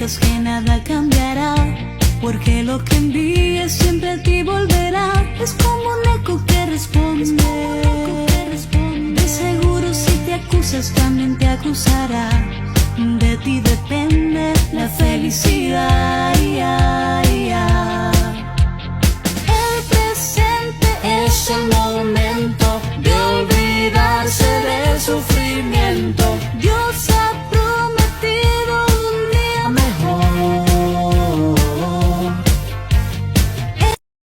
piensas que nada cambiará, porque lo que envíes siempre a ti volverá. Es como un eco que responde. De seguro si te acusas también te acusará. De ti depende la felicidad. El presente es el momento de olvidarse del sufrimiento.